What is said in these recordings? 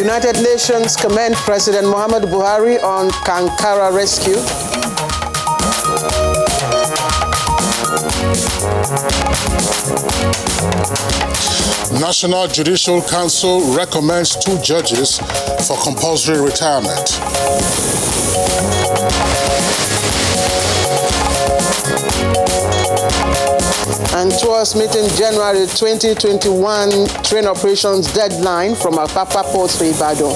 United Nations commend President Muhammadu Buhari on Kankara rescue. National Judicial Council recommends 2 judges for compulsory retirement. And towards meeting January 2021 train operations deadline from Apapa Port to Ibadan,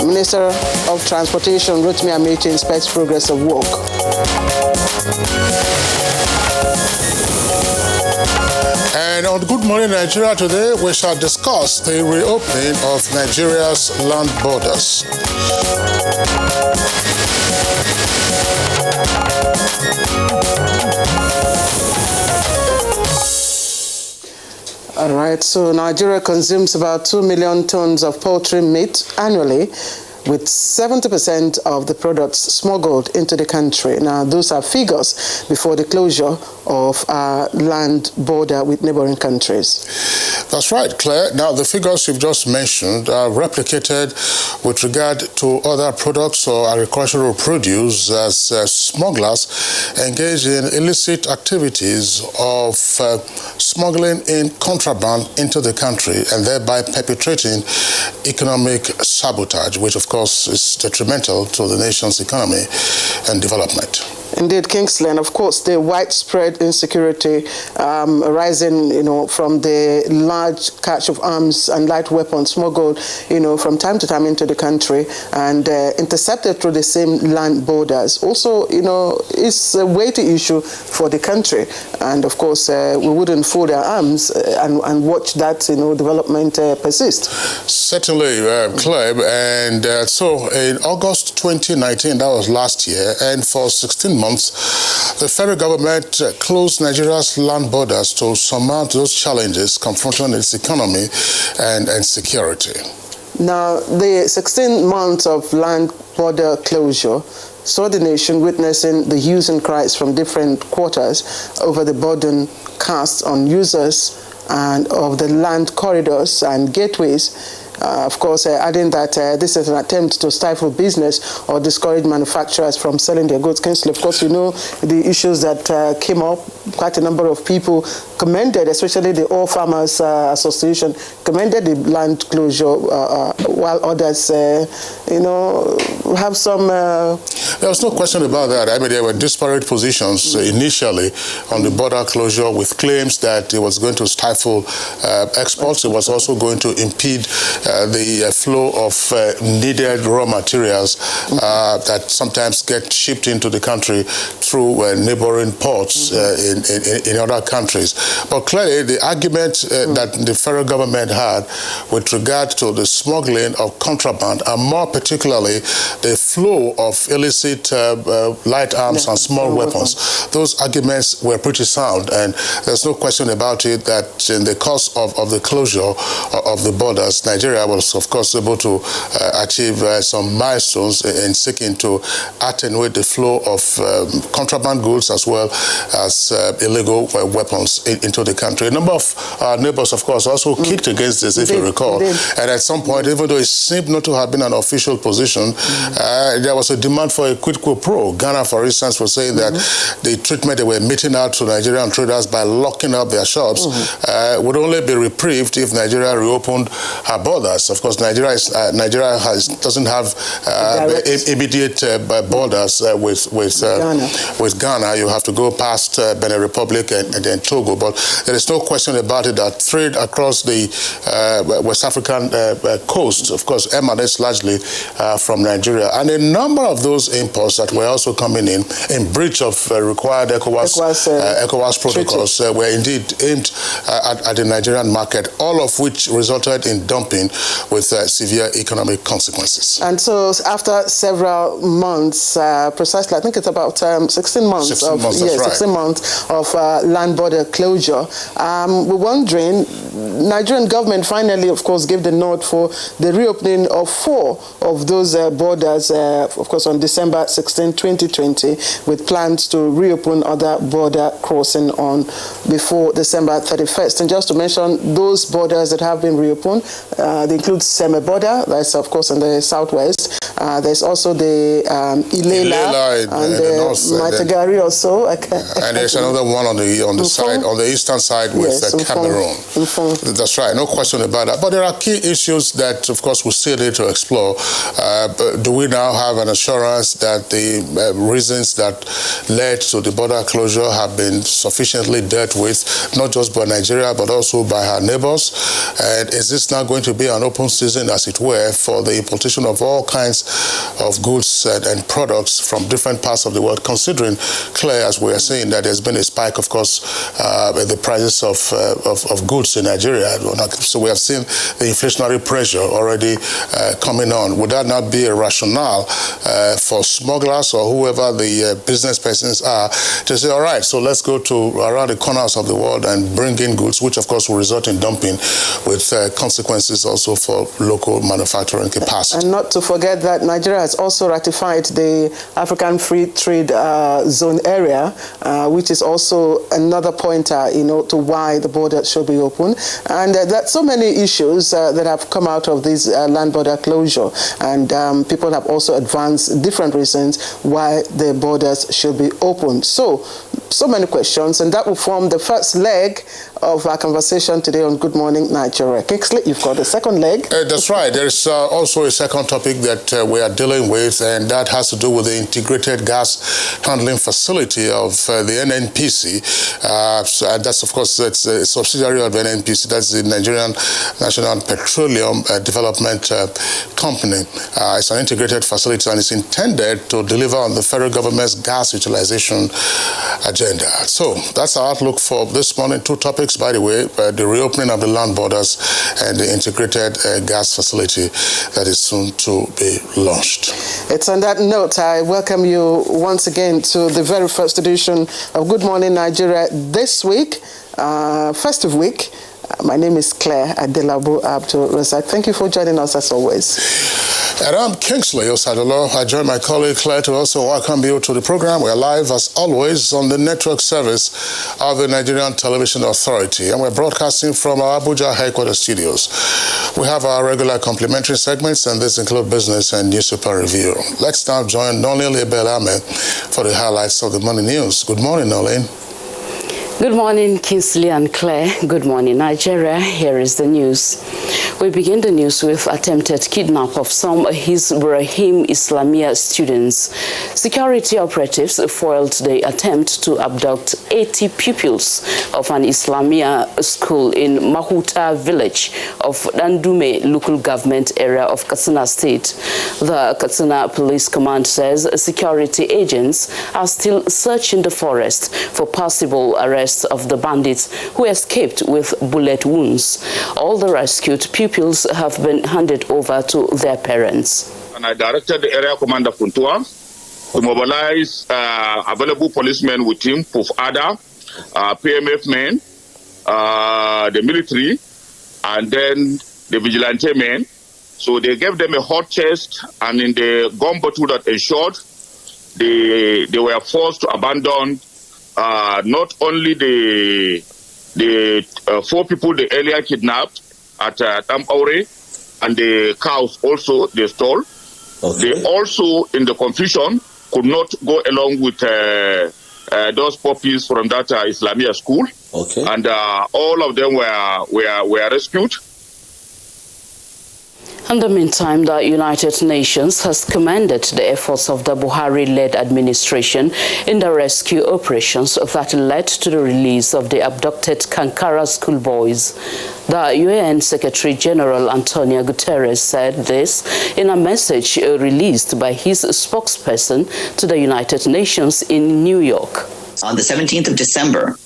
Minister of Transportation Rotimi Amechi inspects progress of work. And on Good Morning Nigeria today, we shall discuss the reopening of Nigeria's land borders. All right, so Nigeria consumes about 2 million tons of poultry meat annually, with 70% of the products smuggled into the country. Now, those are figures before the closure of our land border with neighboring countries. That's right, Claire. Now, the figures you've just mentioned are replicated with regard to other products or agricultural produce as smugglers engage in illicit activities of smuggling in contraband into the country and thereby perpetrating economic sabotage, which of course is detrimental to the nation's economy and development. Indeed, Kingsley, and of course the widespread insecurity arising, from the large catch of arms and light weapons smuggled, from time to time into the country and intercepted through the same land borders. Also, it's a weighty issue for the country, and of course we wouldn't fold our arms and watch that, development persist. Certainly, Claire, and so in August 2019, that was last year, and for 16 months, the federal government closed Nigeria's land borders to surmount those challenges confronting its economy and security. Now, the 16 months of land border closure saw the nation witnessing the hues and cries from different quarters over the burden cast on users and of the land corridors and gateways. Of course, adding that this is an attempt to stifle business or discourage manufacturers from selling their goods. Kingsley, of course, the issues that came up. Quite a number of people commended, especially the All Farmers Association, commended the land closure, while others, have some... There was no question about that. I mean, there were disparate positions initially on the border closure with claims that it was going to stifle exports. It was also going to impede the flow of needed raw materials that sometimes get shipped into the country through neighboring ports in other countries. But clearly, the argument that the federal government had with regard to the smuggling of contraband, and more particularly the flow of illicit light arms and small weapons, those arguments were pretty sound, and there's no question about it that in the course of the closure of the borders, Nigeria was, of course, able to achieve some milestones in seeking to attenuate the flow of contraband goods as well as illegal weapons into the country. A number of neighbors, of course, also kicked against this, if you recall. And at some point, even though it seemed not to have been an official position, there was a demand for a quid pro quo. Ghana, for instance, was saying that the treatment they were meting out to Nigerian traders by locking up their shops would only be reprieved if Nigeria reopened her borders. Of course, Nigeria doesn't have immediate borders with Ghana. You have to go past Benin Republic and then Togo. But there is no question about it that trade across the West African coast, of course, emanates largely from Nigeria. And a number of those imports that were also coming in breach of required ECOWAS protocols were indeed aimed at the Nigerian market, all of which resulted in dumping with severe economic consequences. And so after several months, precisely, I think it's about 16 months. 16 months, that's right. 16 months of land border closure. We're wondering, Nigerian government finally, of course, gave the nod for the reopening of 4 of those borders, of course, on December 16, 2020, with plans to reopen other border crossing on before December 31st. And just to mention those borders that have been reopened, they include Seme border, that's of course in the southwest. There's also the Ilela and the Matagari also. And there's another one on the side, on the eastern side with Cameroon. That's right, no question about that. But there are key issues that, of course, we still need to explore. Do we now have an assurance that the reasons that led to the border closure have been sufficiently dealt with, not just by Nigeria, but also by our neighbors? And is this now going to be an open season, as it were, for the importation of all kinds of goods and products from different parts of the world, considering, Claire, as we are saying, that there's been a spike, of course, in the prices of goods in Nigeria. So we have seen the inflationary pressure already coming on. Would that not be a rationale for smugglers or whoever the business persons are to say, all right, so let's go to around the corners of the world and bring in goods, which of course will result in dumping, with consequences also for local manufacturing capacity. And not to forget that Nigeria has also ratified the African Free Trade Zone area, which is also another pointer, to why the border should be open. And there's so many issues that have come out of this land border closure, and people have also advanced different reasons why the borders should be open. So many questions, and that will form the first leg of our conversation today on Good Morning Nigeria. Kingsley, you've got the second leg. That's right. There's also a second topic that we are dealing with, and that has to do with the integrated gas handling facility of the NNPC. And that's, of course, it's a subsidiary of the NNPC. That's the Nigerian National Petroleum Development Company. It's an integrated facility, and it's intended to deliver on the federal government's gas utilization agenda. So that's our outlook for this morning. 2 topics, by the way, the reopening of the land borders and the integrated gas facility that is soon to be launched. It's on that note, I welcome you once again to the very first edition of Good Morning Nigeria this week, festive week. My name is Claire Adelabo Abdul-Razak. Thank you for joining us as always. And I'm Kingsley Osadolo. I join my colleague Claire to also welcome you to the program. We're live, as always, on the network service of the Nigerian Television Authority, and we're broadcasting from our Abuja headquarters studios. We have our regular complimentary segments, and these include business and newspaper review. Let's now join Noleen Abel-Ameh for the highlights of the morning news. Good morning, Noleen. Good morning, Kingsley and Claire. Good morning, Nigeria. Here is the news. We begin the news with attempted kidnap of some Hizbrahim Islamia students. Security operatives foiled the attempt to abduct 80 pupils of an Islamia school in Mahuta village of Dandume local government area of Katsina State. The Katsina Police Command says security agents are still searching the forest for possible arrests of the bandits who escaped with bullet wounds. All the rescued pupils have been handed over to their parents. And I directed the area commander Funtua to mobilize available policemen with him, POF-ADA, PMF men, the military, and then the vigilante men. So they gave them a hot chest, and in the gun bottle that ensured they were forced to abandon not only the 4 people they earlier kidnapped at Tampaure, and the cows also they stole. Okay. They also, in the confusion, could not go along with those puppies from that Islamia school. Okay. And all of them were rescued. In the meantime, the United Nations has commended the efforts of the Buhari-led administration in the rescue operations that led to the release of the abducted Kankara schoolboys. The UN Secretary General Antonio Guterres said this in a message released by his spokesperson to the United Nations in New York. On the 17th of December,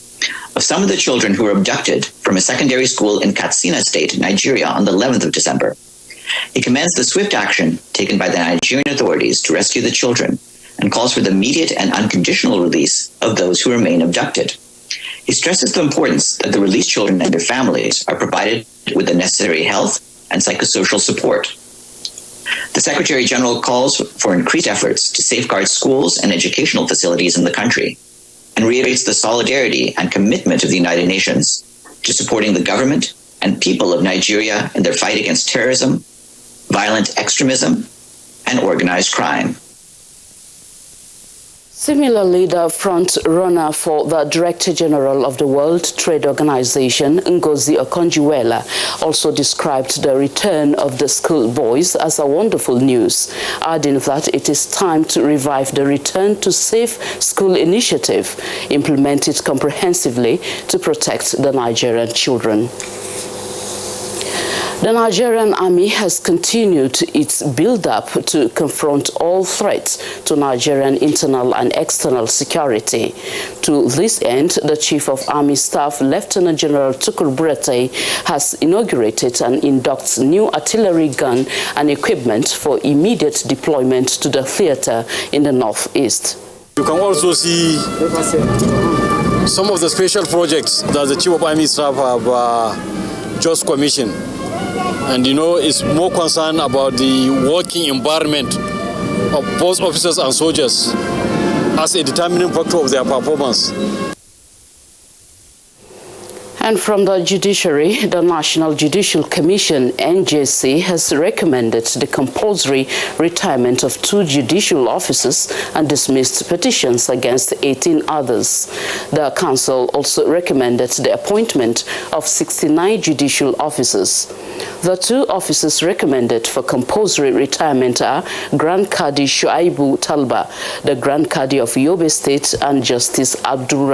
of some of the children who were abducted from a secondary school in Katsina State, Nigeria, on the 11th of December. He commends the swift action taken by the Nigerian authorities to rescue the children and calls for the immediate and unconditional release of those who remain abducted. He stresses the importance that the released children and their families are provided with the necessary health and psychosocial support. The Secretary General calls for increased efforts to safeguard schools and educational facilities in the country and reiterates the solidarity and commitment of the United Nations to supporting the government and people of Nigeria in their fight against terrorism, violent extremism, and organized crime. Similarly, the front-runner for the Director General of the World Trade Organization, Ngozi Okonjo-Iweala, also described the return of the schoolboys as a wonderful news, adding that it is time to revive the Return to Safe School initiative, implemented comprehensively to protect the Nigerian children. The Nigerian Army has continued its build-up to confront all threats to Nigerian internal and external security. To this end, the Chief of Army Staff, Lieutenant General Tukur Buratai, has inaugurated and inducted new artillery gun and equipment for immediate deployment to the theater in the northeast. You can also see some of the special projects that the Chief of Army Staff have just commissioned. And it's more concerned about the working environment of both officers and soldiers as a determining factor of their performance. And from the judiciary, the National Judicial Commission, NJC, has recommended the compulsory retirement of 2 judicial officers and dismissed petitions against 18 others. The council also recommended the appointment of 69 judicial officers. The 2 officers recommended for compulsory retirement are Grand Qadi Shuaibu Talba, the Grand Qadi of Yobe State, and Justice Abdul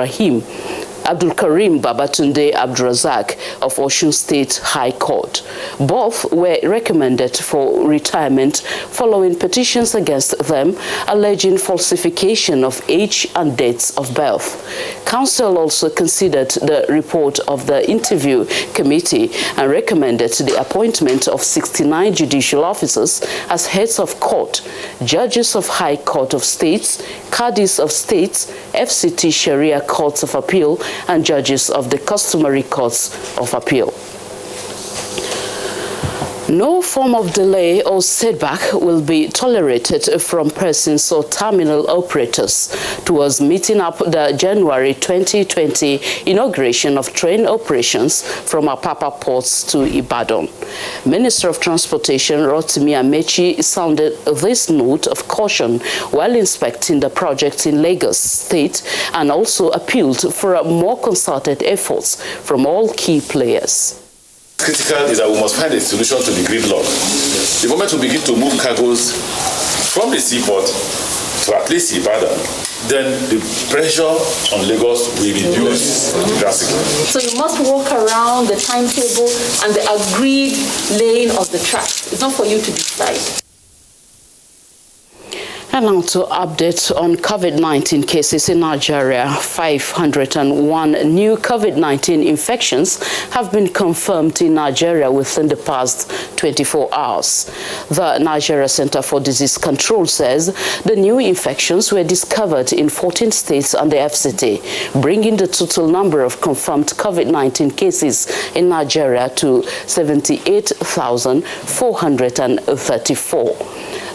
Karim Babatunde Abdurazak of Osun State High Court. Both were recommended for retirement following petitions against them alleging falsification of age and dates of birth. Council also considered the report of the interview committee and recommended the appointment of 69 judicial officers as heads of court, judges of High Court of States, Qadis of States, FCT Sharia Courts of Appeal, and judges of the customary courts of appeal. No form of delay or setback will be tolerated from persons or terminal operators towards meeting up the January 2020 inauguration of train operations from Apapa ports to Ibadan. Minister of Transportation Rotimi Amechi sounded this note of caution while inspecting the project in Lagos State and also appealed for more concerted efforts from all key players. Critical is that we must find a solution to the gridlock. The moment we begin to move cargoes from the seaport to at least Ibadan, then the pressure on Lagos will reduce drastically. So you must walk around the timetable and the agreed lane of the tracks. It's not for you to decide. And now to update on COVID-19 cases in Nigeria. 501 new COVID-19 infections have been confirmed in Nigeria within the past 24 hours. The Nigeria Center for Disease Control says the new infections were discovered in 14 states and the FCT, bringing the total number of confirmed COVID-19 cases in Nigeria to 78,434.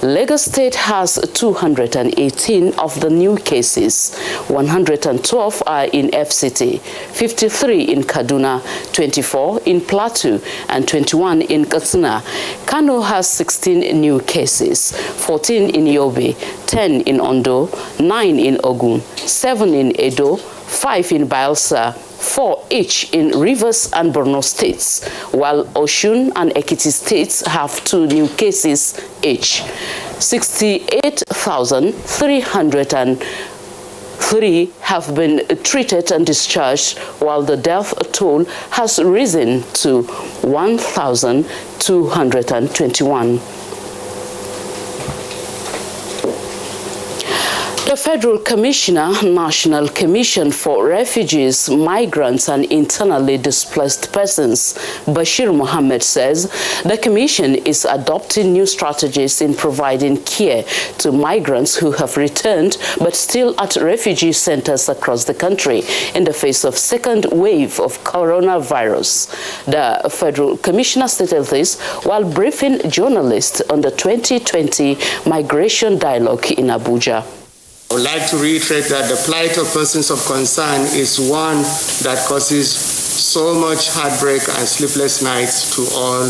Lagos State has 218 of the new cases. 112 are in FCT, 53 in Kaduna, 24 in Plateau, and 21 in Katsina. Kano has 16 new cases, 14 in Yobe, 10 in Ondo, 9 in Ogun, 7 in Edo, 5 in Bayelsa, 4 each in Rivers and Borno states, while Osun and Ekiti states have 2 new cases each. 68,303 have been treated and discharged, while the death toll has risen to 1,221. The Federal Commissioner, National Commission for Refugees, Migrants and Internally Displaced Persons, Bashir Mohammed says the Commission is adopting new strategies in providing care to migrants who have returned but still at refugee centers across the country in the face of second wave of coronavirus. The Federal Commissioner stated this while briefing journalists on the 2020 Migration Dialogue in Abuja. I would like to reiterate that the plight of persons of concern is one that causes so much heartbreak and sleepless nights to all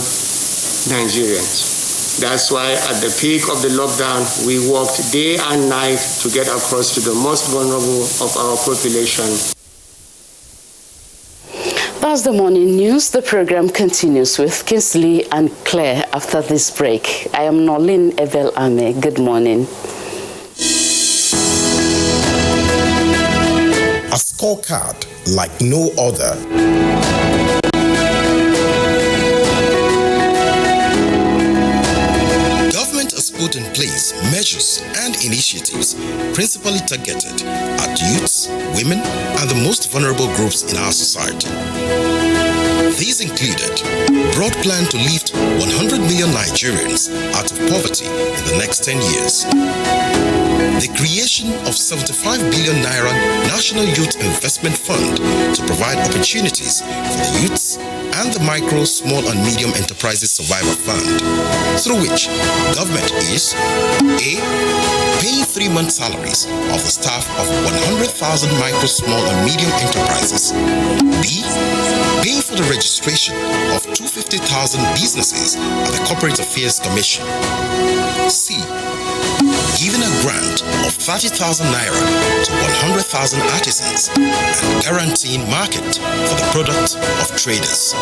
Nigerians. That's why at the peak of the lockdown, we worked day and night to get across to the most vulnerable of our population. That's the morning news. The program continues with Kingsley and Claire after this break. I am Noleen Abel-Ameh. Good morning. A scorecard like no other. Government has put in place measures and initiatives principally targeted at youths, women, and the most vulnerable groups in our society. These included broad plan to lift 100 million Nigerians out of poverty in the next 10 years. The creation of 75 billion naira National Youth Investment Fund to provide opportunities for the youths, and the Micro, Small and Medium Enterprises Survivor Fund, through which government is A. Paying 3-month salaries of the staff of 100,000 micro, small and medium enterprises. B. Paying for the registration of 250,000 businesses at the Corporate Affairs Commission. C. Giving a grant of 30,000 naira to 100,000 artisans and guaranteeing market for the product of traders.